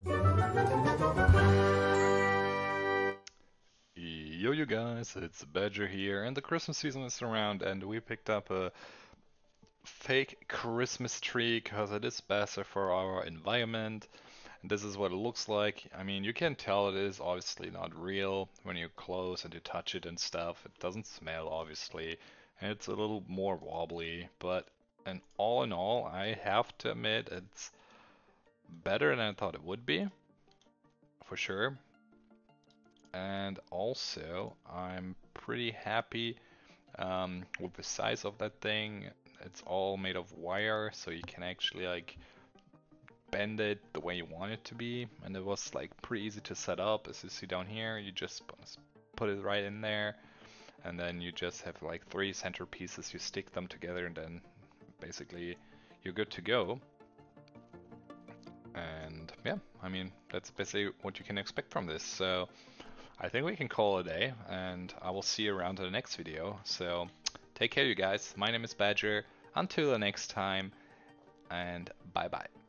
Yo, you guys, it's Badger here, and the Christmas season is around, and we picked up a fake Christmas tree because it is better for our environment. And this is what it looks like. I mean, you can tell it is obviously not real when you close and you touch it and stuff. It doesn't smell, obviously, and it's a little more wobbly, but and all in all, I have to admit it's better than I thought it would be, for sure. And also, I'm pretty happy with the size of that thing. It's all made of wire, so you can actually like bend it the way you want it to be. And it was like pretty easy to set up. As you see down here, you just put it right in there, and then you just have like three center pieces. You stick them together, and then basically you're good to go. And yeah, I mean, that's basically what you can expect from this. So I think we can call it a day, and I will see you around in the next video. So take care, you guys. My name is Badger. Until the next time, and bye bye.